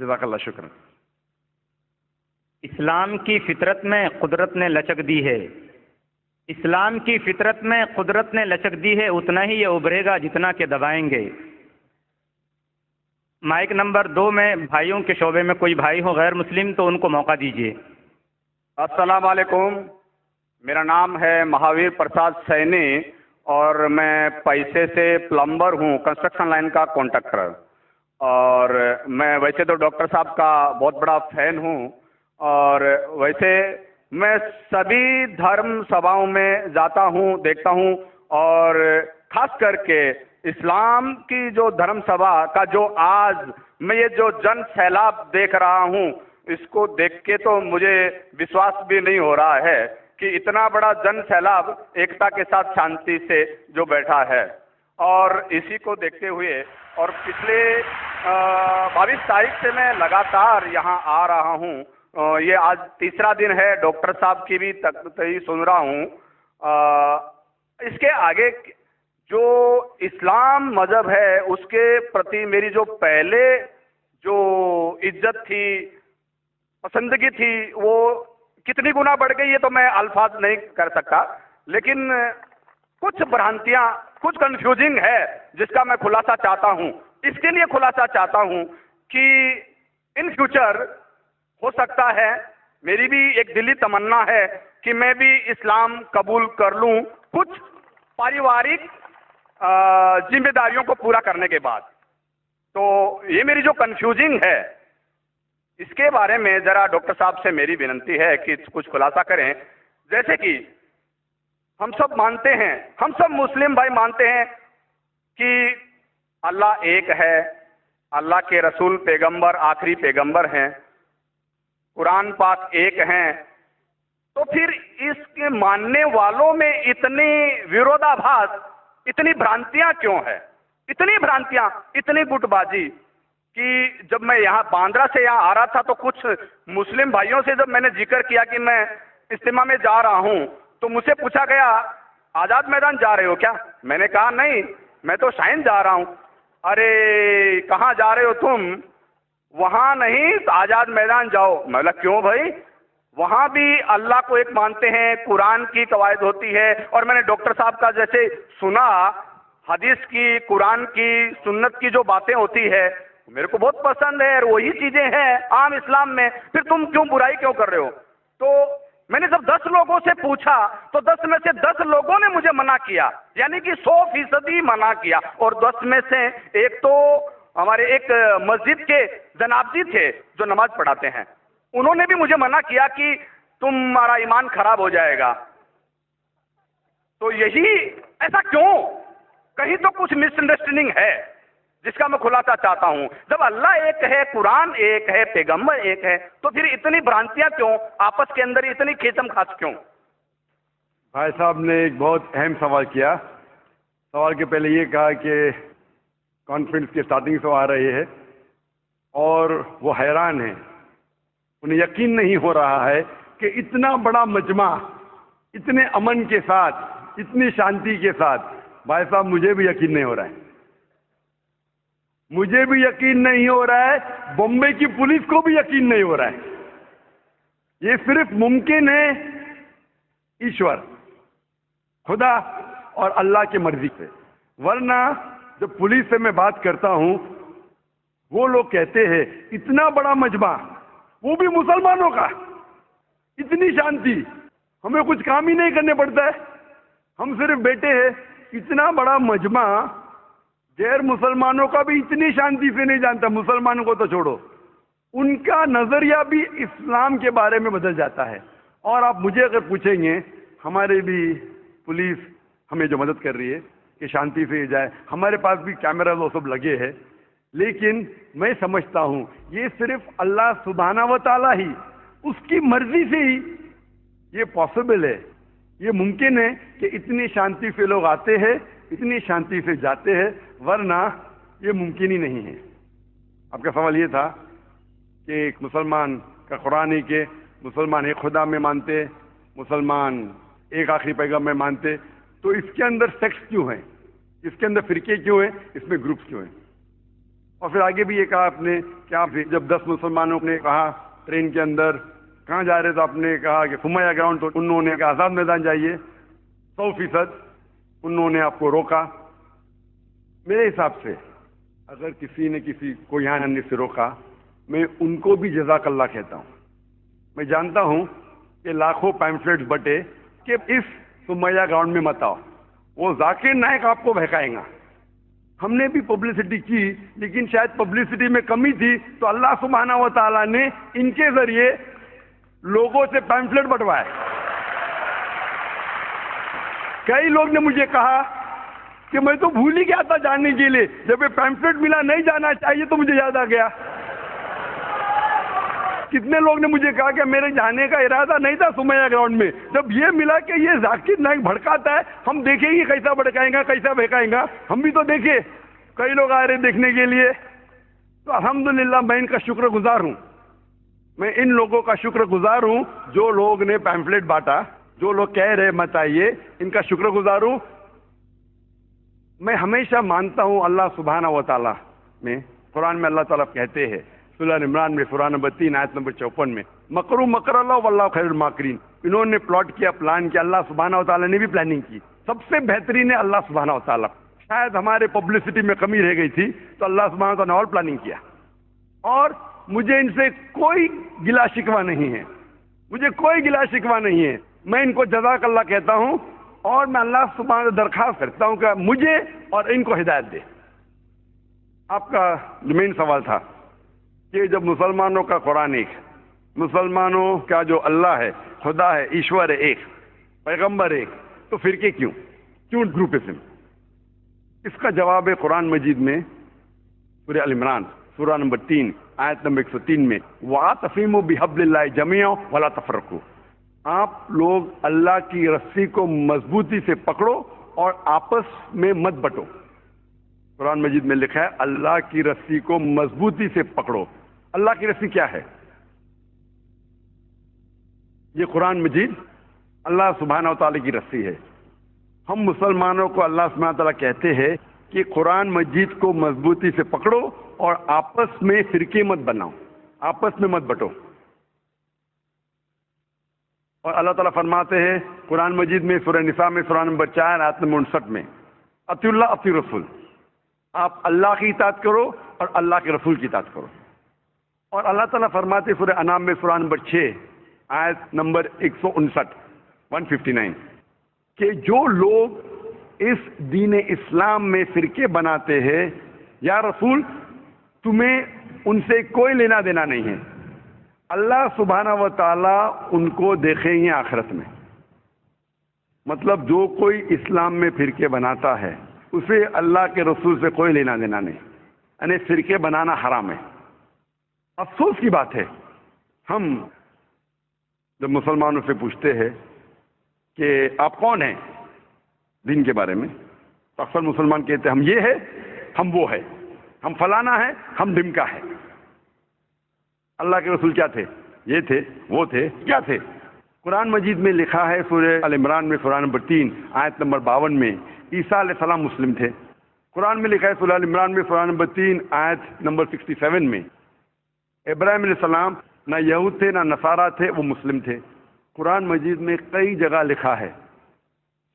جزاک اللہ، شکر۔ اسلام کی فطرت میں قدرت نے لچک دی ہے، اسلام کی فطرت میں قدرت نے لچک دی ہے، اتنا ہی یہ ابھرے گا جتنا کہ دبائیں گے۔ مائک نمبر 2 میں بھائیوں کے شعبے میں کوئی بھائی ہو غیر مسلم تو ان کو موقع دیجیے۔ السلام علیکم، میرا نام ہے مہاویر پرساد سینی اور میں پیسے سے پلمبر ہوں، کنسٹرکشن لائن کا کانٹریکٹر، اور میں ویسے تو ڈاکٹر صاحب کا بہت بڑا فین ہوں، اور ویسے میں سبھی دھرم سبھاؤں میں جاتا ہوں، دیکھتا ہوں، اور خاص کر کے اسلام کی جو دھرم سبھا کا جو آج میں یہ جو جن سیلاب دیکھ رہا ہوں، اس کو دیکھ کے تو مجھے وشواس بھی نہیں ہو رہا ہے کہ اتنا بڑا جن سیلاب ایکتا کے ساتھ شانتی سے جو بیٹھا ہے، اور اسی کو دیکھتے ہوئے اور پچھلے 22 تاریخ سے میں لگاتار یہاں آ رہا ہوں، یہ آج تیسرا دن ہے، ڈاکٹر صاحب کی بھی تقریر سن رہا ہوں۔ اس کے آگے جو اسلام مذہب ہے اس کے پرتی میری جو پہلے جو عزت تھی، پسندگی تھی، وہ کتنی گنا بڑھ گئی ہے تو میں الفاظ نہیں کر سکتا، لیکن کچھ بھرانتیاں، کچھ کنفیوزنگ ہے جس کا میں خلاصہ چاہتا ہوں۔ اس کے لیے خلاصہ چاہتا ہوں کہ ان فیوچر ہو سکتا ہے، میری بھی ایک دلی تمنا ہے کہ میں بھی اسلام قبول کر لوں کچھ پاریوارک ذمہ داریوں کو پورا کرنے کے بعد۔ تو یہ میری جو کنفیوزنگ ہے اس کے بارے میں ذرا ڈاکٹر صاحب سے میری ونتی ہے کہ کچھ خلاصہ کریں۔ جیسے کہ ہم سب مانتے ہیں، ہم سب مسلم بھائی مانتے ہیں کہ اللہ ایک ہے، اللہ کے رسول پیغمبر آخری پیغمبر ہیں، قرآن پاک ایک ہیں، تو پھر اس کے ماننے والوں میں اتنی ویرودھاباس، اتنی بھرانتیاں کیوں ہے؟ اتنی بھرانتیاں، اتنی گٹ بازی کہ جب میں یہاں باندرا سے یہاں آ رہا تھا تو کچھ مسلم بھائیوں سے جب میں نے ذکر کیا کہ میں اجتماع میں جا رہا ہوں تو مجھ سے پوچھا گیا آزاد میدان جا رہے ہو کیا؟ میں نے کہا نہیں، میں تو شائن جا رہا ہوں۔ ارے کہاں جا رہے ہو تم؟ وہاں نہیں، آزاد میدان جاؤ۔ میں بولا کیوں بھائی؟ وہاں بھی اللہ کو ایک مانتے ہیں، قرآن کی قواعد ہوتی ہے، اور میں نے ڈاکٹر صاحب کا جیسے سنا، حدیث کی، قرآن کی، سنت کی جو باتیں ہوتی ہے میرے کو بہت پسند ہے، اور وہی چیزیں ہیں عام اسلام میں، پھر تم کیوں برائی کیوں کر رہے ہو؟ تو میں نے جب 10 لوگوں سے پوچھا تو 10 میں سے 10 لوگوں نے مجھے منع کیا، یعنی کہ 100% منع کیا، اور 10 میں سے ایک تو ہمارے ایک مسجد کے جناب جی تھے جو نماز پڑھاتے ہیں، انہوں نے بھی مجھے منع کیا کہ تمہارا ایمان خراب ہو جائے گا۔ تو یہی ایسا کیوں؟ کہیں تو کچھ مس انڈرسٹینڈنگ ہے جس کا میں خلاصہ چاہتا ہوں۔ جب اللہ ایک ہے، قرآن ایک ہے، پیغمبر ایک ہے، تو پھر اتنی برانتیاں کیوں؟ آپس کے اندر اتنی کھیچم خاص کیوں؟ بھائی صاحب نے ایک بہت اہم سوال کیا۔ سوال کے پہلے یہ کہا کہ کانفرنس کے اسٹارٹنگ سے آ رہے ہیں اور وہ حیران ہیں، انہیں یقین نہیں ہو رہا ہے کہ اتنا بڑا مجمع اتنے امن کے ساتھ، اتنی شانتی کے ساتھ۔ بھائی صاحب مجھے بھی یقین نہیں ہو رہا ہے، مجھے بھی یقین نہیں ہو رہا ہے، بمبئی کی پولیس کو بھی یقین نہیں ہو رہا ہے۔ یہ صرف ممکن ہے ایشور، خدا اور اللہ کی مرضی سے، ورنہ جب پولیس سے میں بات کرتا ہوں وہ لوگ کہتے ہیں اتنا بڑا مجمع، وہ بھی مسلمانوں کا، اتنی شانتی، ہمیں کچھ کام ہی نہیں کرنے پڑتا ہے، ہم صرف بیٹھے ہیں۔ اتنا بڑا مجمع غیر مسلمانوں کا بھی اتنی شانتی سے نہیں جانتا، مسلمانوں کو تو چھوڑو، ان کا نظریہ بھی اسلام کے بارے میں بدل جاتا ہے۔ اور آپ مجھے اگر پوچھیں گے، ہمارے بھی پولیس ہمیں جو مدد کر رہی ہے کہ شانتی سے جائے، ہمارے پاس بھی کیمرہ وہ سب لگے ہیں، لیکن میں سمجھتا ہوں یہ صرف اللہ سبحانہ و تعالیٰ ہی، اس کی مرضی سے ہی یہ پاسبل ہے، یہ ممکن ہے کہ اتنی شانتی سے لوگ آتے ہیں، اتنی شانتی سے جاتے ہیں، ورنہ یہ ممکن ہی نہیں ہے۔ آپ کا سوال یہ تھا کہ ایک مسلمان کا قرآن ہے کہ مسلمان ایک خدا میں مانتے، مسلمان ایک آخری پیغام میں مانتے، تو اس کے اندر سیکٹس کیوں ہیں، اس کے اندر فرقے کیوں ہیں، اس میں گروپس کیوں ہیں؟ اور پھر آگے بھی یہ کہا آپ نے کہ آپ جب 10 مسلمانوں نے کہا ٹرین کے اندر کہاں جا رہے تو آپ نے کہا کہ سمیہ گراؤنڈ، تو انہوں نے کہا آزاد میدان جائیے، 100% انہوں نے آپ کو روکا. میرے حساب سے اگر کسی نے کسی کو یہاں آنے سے روکا، میں ان کو بھی جزاک اللہ کہتا ہوں. میں جانتا ہوں کہ لاکھوں پیمفلیٹس بٹے کہ اس سمیہ گراؤنڈ میں مت آؤ، وہ ذاکر نائک آپ کو بہکائیں گا. ہم نے بھی پبلسٹی کی، لیکن شاید پبلسٹی میں کمی تھی تو اللہ سبحانہ و تعالیٰ نے ان کے ذریعے لوگوں سے پیمفلیٹ بٹوائے. کئی لوگ نے مجھے کہا کہ میں تو بھول ہی گیا تھا جاننے کے لیے، جب یہ پیمفلیٹ ملا نہیں جانا چاہیے تو مجھے یاد آ گیا. کتنے لوگ نے مجھے کہا کہ میرے جانے کا ارادہ نہیں تھا سمیہ گراؤنڈ میں، جب یہ ملا کہ یہ ذاکر نائک بھڑکاتا ہے، ہم دیکھیں گے کیسا بھڑکائیں گا، کیسا بہکائیں گا. ہم بھی تو دیکھے، کئی لوگ آ رہے دیکھنے کے لیے. تو الحمدللہ میں ان کا شکر گزار ہوں، میں ان لوگوں کا شکر گزار ہوں جو لوگ نے پیمفلیٹ بانٹا، جو لوگ کہہ رہے مت آئیے، ان کا شکر گزار ہوں. میں ہمیشہ مانتا ہوں اللہ سبحانہ و تعالیٰ میں، قرآن میں اللہ تعالیٰ کہتے ہیں سورہ عمران میں سورہ نمبر 3 آیت نمبر 54 میں، مکروا مکر اللہ واللہ خیر الماکرین. انہوں نے پلاٹ کیا، پلان کیا، اللہ سبحانہ و تعالیٰ نے بھی پلاننگ کی. سب سے بہترین ہے اللہ سبحانہ و تعالیٰ. شاید ہمارے پبلسٹی میں کمی رہ گئی تھی تو اللہ سبحانہ و تعالیٰ نے اور پلاننگ کیا. اور مجھے ان سے کوئی گلا شکوہ نہیں ہے، مجھے کوئی گلا شکوہ نہیں ہے. میں ان کو جزاک اللہ کہتا ہوں، اور میں اللہ سبحانہ سے درخواست کرتا ہوں کہ مجھے اور ان کو ہدایت دے. آپ کا جو مین سوال تھا کہ جب مسلمانوں کا قرآن ایک، مسلمانوں کا جو اللہ ہے، خدا ہے، ایشور ہے ایک، پیغمبر ایک، تو فرقے کیوں گروپزم؟ اس کا جواب ہے قرآن مجید میں سورہ ال عمران سورہ نمبر 3 آیت نمبر 103 میں، وَاعْتَصِمُوا بِحَبْلِ اللَّهِ جَمِيعًا وَلَا تَفَرَّقُوا. آپ لوگ اللہ کی رسی کو مضبوطی سے پکڑو اور آپس میں مت بٹو. قرآن مجید میں لکھا ہے اللہ کی رسی کو مضبوطی سے پکڑو. اللہ کی رسی کیا ہے؟ یہ قرآن مجید اللہ سبحانہ و تعالیٰ کی رسی ہے. ہم مسلمانوں کو اللہ سبحانہ و تعالیٰ کہتے ہیں کہ قرآن مجید کو مضبوطی سے پکڑو اور آپس میں فرقے مت بناؤ، آپس میں مت بٹو. اور اللہ تعالیٰ فرماتے ہیں قرآن مجید میں سورہ نساء میں سورہ نمبر 4 آیت نمبر 59 میں، اطیعوا اللہ اطیعوا الرسول. آپ اللہ کی اطاعت کرو اور اللہ کے رسول کی اطاعت کرو. اور اللہ تعالیٰ فرماتے سورہ انعام میں سورہ نمبر 6 آیت نمبر 159 کہ جو لوگ اس دین اسلام میں فرقے بناتے ہیں، یا رسول تمہیں ان سے کوئی لینا دینا نہیں ہے، اللہ سبحانہ و تعالیٰ ان کو دیکھیں گے آخرت میں. مطلب جو کوئی اسلام میں فرقے بناتا ہے اسے اللہ کے رسول سے کوئی لینا دینا نہیں، یعنی فرقے بنانا حرام ہے. افسوس کی بات ہے، ہم جب مسلمانوں سے پوچھتے ہیں کہ آپ کون ہیں دین کے بارے میں، تو اکثر مسلمان کہتے ہیں ہم یہ ہے، ہم وہ ہے، ہم فلانا ہے، ہم ڈمکا ہے. اللہ کے رسول کیا تھے؟ یہ تھے، وہ تھے، کیا تھے؟ قرآن مجید میں لکھا ہے سورہ ال عمران میں سورہ نمبر 3 آیت نمبر 52 میں، عیسیٰ علیہ السلام مسلم تھے. قرآن میں لکھا ہے سورہ ال عمران میں سورہ نمبر 3 آیت نمبر 67 میں، ابراہیم علیہ السلام نہ یہود تھے نہ نصارہ تھے، وہ مسلم تھے. قرآن مجید میں کئی جگہ لکھا ہے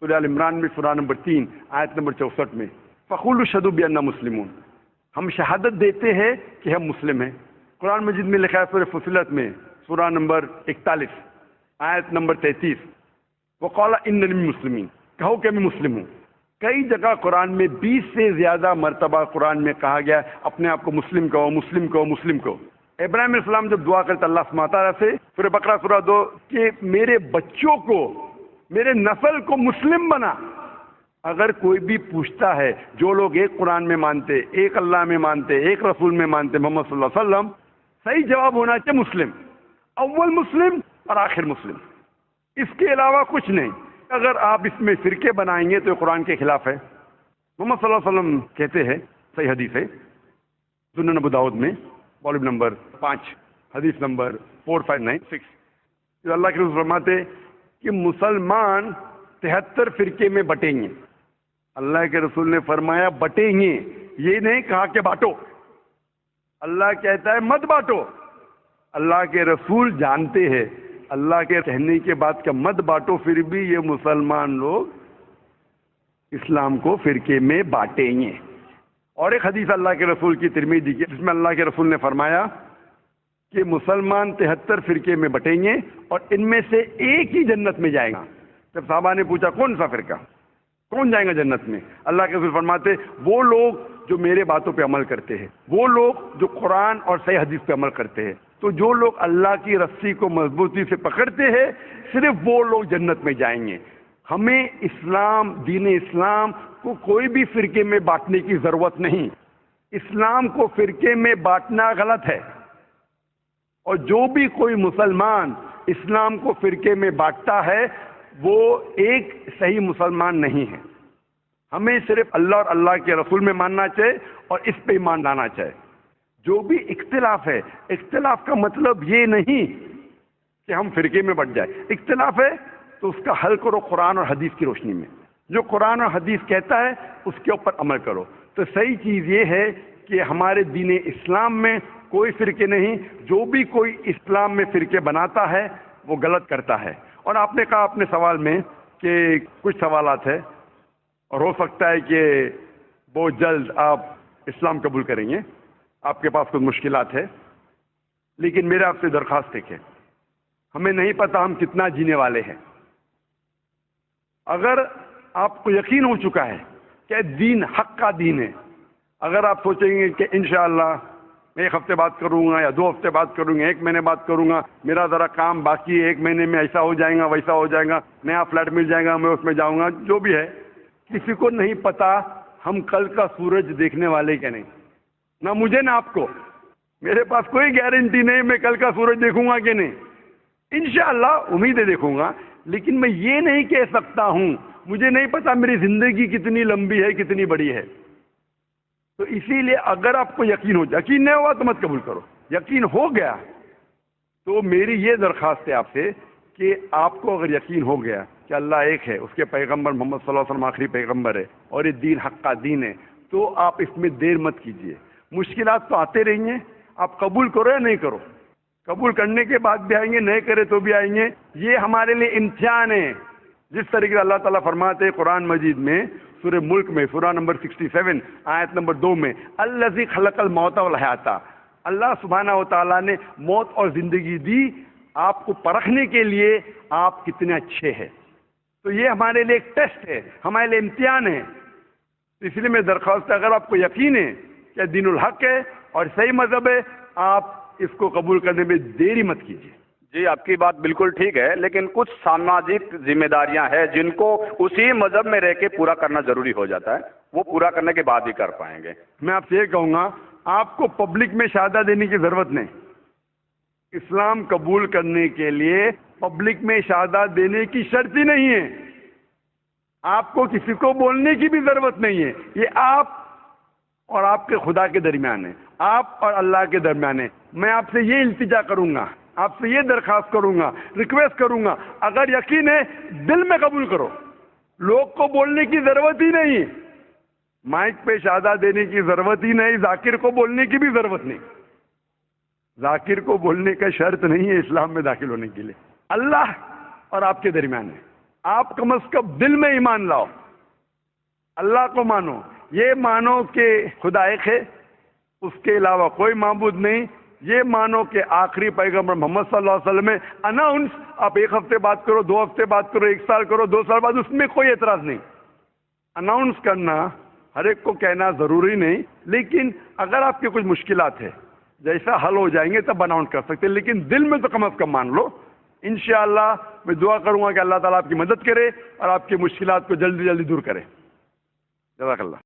سورہ ال عمران میں سورہ نمبر 3 آیت نمبر 64 میں، فَقُولُوا اشْهَدُوا بِأَنَّا مُسْلِمُونَ، ہم شہادت دیتے ہیں کہ ہم مسلم ہیں. قرآن مجید میں لکھا ہے سورہ فصلت میں سورہ نمبر 41 آیت نمبر 33، وَقَالَ إِنَّنِي مِنَ الْمُسْلِمِينَ، کہو کہ میں مسلم ہوں. کئی جگہ قرآن میں 20 سے زیادہ مرتبہ قرآن میں کہا گیا اپنے آپ کو مسلم کہو، مسلم کہو، مسلم کہو. ابراہیم علیہ السلام جب دعا کرتے اللہ سبحانہ تعالیٰ سے سورہ بقرہ سورہ 2 کہ میرے بچوں کو، میرے نسل کو مسلم بنا. اگر کوئی بھی پوچھتا ہے، جو لوگ ایک قرآن میں مانتے، ایک اللہ میں مانتے، ایک رسول میں مانتے، محمد صلی اللہ علیہ وسلم، صحیح جواب ہونا چاہیے مسلم، اول مسلم اور آخر مسلم، اس کے علاوہ کچھ نہیں. اگر آپ اس میں فرقے بنائیں گے تو یہ قرآن کے خلاف ہے. محمد صلی اللہ علیہ وسلم کہتے ہیں، صحیح حدیث ہے سنن ابو داؤد میں والیوم نمبر 5 حدیث نمبر 4596، اللہ کے رسول فرماتے کہ مسلمان 73 فرقے میں بٹیں گے. اللہ کے رسول نے فرمایا بٹیں گے، یہ نہیں کہا کہ بانٹو. اللہ کہتا ہے مت بانٹو. اللہ کے رسول جانتے ہیں اللہ کے کہنے کے بعد کہ مت بانٹو، پھر بھی یہ مسلمان لوگ اسلام کو فرقے میں بانٹیں گے. اور ایک حدیث اللہ کے رسول کی ترمذی کی جس میں اللہ کے رسول نے فرمایا کہ مسلمان 73 فرقے میں بٹیں گے اور ان میں سے ایک ہی جنت میں جائے گا. جب صحابہ نے پوچھا کون سا فرقہ، کون جائیں گا جنت میں، اللہ کے رسول فرماتے وہ لوگ جو میرے باتوں پہ عمل کرتے ہیں، وہ لوگ جو قرآن اور صحیح حدیث پہ عمل کرتے ہیں. تو جو لوگ اللہ کی رسی کو مضبوطی سے پکڑتے ہیں صرف وہ لوگ جنت میں جائیں گے. ہمیں اسلام، دین اسلام کو کوئی بھی فرقے میں بانٹنے کی ضرورت نہیں. اسلام کو فرقے میں بانٹنا غلط ہے، اور جو بھی کوئی مسلمان اسلام کو فرقے میں بانٹتا ہے وہ ایک صحیح مسلمان نہیں ہے. ہمیں صرف اللہ اور اللہ کے رسول میں ماننا چاہیے اور اس پہ ایمان لانا چاہیے. جو بھی اختلاف ہے، اختلاف کا مطلب یہ نہیں کہ ہم فرقے میں بٹ جائیں. اختلاف ہے تو اس کا حل کرو قرآن اور حدیث کی روشنی میں. جو قرآن اور حدیث کہتا ہے اس کے اوپر عمل کرو. تو صحیح چیز یہ ہے کہ ہمارے دین اسلام میں کوئی فرقے نہیں. جو بھی کوئی اسلام میں فرقے بناتا ہے وہ غلط کرتا ہے. اور آپ نے کہا اپنے سوال میں کہ کچھ سوالات ہیں اور ہو سکتا ہے کہ بہت جلد آپ اسلام قبول کریں گے، آپ کے پاس کچھ مشکلات ہے، لیکن میرے آپ سے درخواست ہے کہ ہمیں نہیں پتہ ہم کتنا جینے والے ہیں. اگر آپ کو یقین ہو چکا ہے کہ دین حق کا دین ہے، اگر آپ سوچیں گے کہ انشاءاللہ میں ایک ہفتے بات کروں گا یا 2 ہفتے بات کروں گا، 1 مہینے بات کروں گا، میرا ذرا کام باقی ہے، 1 مہینے میں ایسا ہو جائے گا ویسا ہو جائے گا، نیا فلیٹ مل جائے گا میں اس میں جاؤں گا، جو بھی ہے، کسی کو نہیں پتا ہم کل کا سورج دیکھنے والے کیا نہیں. نہ مجھے نہ آپ کو، میرے پاس کوئی گارنٹی نہیں میں کل کا سورج دیکھوں گا کہ نہیں. انشاءاللہ امید ہے دیکھوں گا، لیکن میں یہ نہیں کہہ سکتا ہوں. مجھے نہیں پتا میری زندگی کتنی لمبی ہے کتنی بڑی ہے. تو اسی لیے اگر آپ کو یقین نہیں ہوا تو مت قبول کرو. یقین ہو گیا تو میری یہ درخواست ہے آپ سے کہ آپ کو اگر یقین ہو گیا کہ اللہ ایک ہے، اس کے پیغمبر محمد صلی اللہ علیہ وسلم آخری پیغمبر ہے اور یہ دین حق کا دین ہے، تو آپ اس میں دیر مت کیجیے. مشکلات تو آتے رہیں گے، آپ قبول کرو یا نہیں کرو. قبول کرنے کے بعد بھی آئیں گے، نہیں کرے تو بھی آئیں گے. یہ ہمارے لیے امتحان ہے. جس طریقے سے اللہ تعالیٰ فرماتے ہیں قرآن مجید میں سورہ ملک میں سورہ نمبر 67 آیت نمبر 2 میں الذی خلق الموت والحیات، اللہ سبحانہ و تعالیٰ نے موت اور زندگی دی آپ کو پرکھنے کے لیے آپ کتنے اچھے ہیں. تو یہ ہمارے لیے ایک ٹیسٹ ہے، ہمارے لیے امتحان ہے. اس لیے میں درخواست ہے اگر آپ کو یقین ہے کہ دین الحق ہے اور صحیح مذہب ہے، آپ اس کو قبول کرنے میں دیری مت کیجیے. جی آپ کی بات بالکل ٹھیک ہے، لیکن کچھ سماجک ذمہ داریاں ہیں جن کو اسی مذہب میں رہ کے پورا کرنا ضروری ہو جاتا ہے، وہ پورا کرنے کے بعد ہی کر پائیں گے. میں آپ سے یہ کہوں گا آپ کو پبلک میں شہادہ دینے کی ضرورت نہیں. اسلام قبول کرنے کے لیے پبلک میں شہادہ دینے کی شرط ہی نہیں ہے. آپ کو کسی کو بولنے کی بھی ضرورت نہیں ہے. یہ آپ اور آپ کے خدا کے درمیان ہے، آپ اور اللہ کے درمیان ہے. میں آپ سے یہ التجا کروں گا، آپ سے یہ درخواست کروں گا، ریکویسٹ کروں گا، اگر یقین ہے دل میں قبول کرو. لوگ کو بولنے کی ضرورت ہی نہیں، مائک پہ شہادہ دینے کی ضرورت ہی نہیں، ذاکر کو بولنے کی بھی ضرورت نہیں. ذاکر کو بولنے کا شرط نہیں ہے اسلام میں داخل ہونے کے لیے. اللہ اور آپ کے درمیان ہے. آپ کم از کم دل میں ایمان لاؤ، اللہ کو مانو، یہ مانو کہ خدا ایک ہے، اس کے علاوہ کوئی معبود نہیں. یہ مانو کہ آخری پیغمبر محمد صلی اللہ علیہ وسلم ہے. اناؤنس آپ 1 ہفتے بات کرو، 2 ہفتے بات کرو، 1 سال کرو، 2 سال بعد، اس میں کوئی اعتراض نہیں. اناؤنس کرنا ہر ایک کو کہنا ضروری نہیں، لیکن اگر آپ کے کچھ مشکلات ہے جیسا حل ہو جائیں گے تب اناؤنس کر سکتے ہیں، لیکن دل میں تو کم از کم مان لو. انشاءاللہ میں دعا کروں گا کہ اللہ تعالیٰ آپ کی مدد کرے اور آپ کی مشکلات کو جلدی جلدی دور کرے. جزاک اللہ.